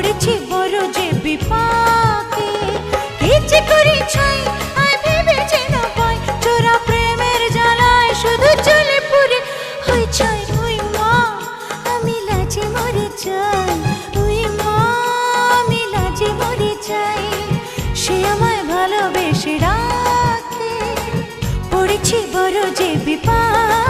পড়েছি বড় যে বিপাকে। কি যে করি ছাই আয় ভেবেছি না পাই, চোরা প্রেমের জ্বালায় শুধু চলে পুরে হই ছাই। ওই মা আমি লাজে মরে যাই, ওই মা আমি লাজে মরে যাই। সে আমায় ভালোবেসে রাখে, পড়েছি বড় যে বিপাকে।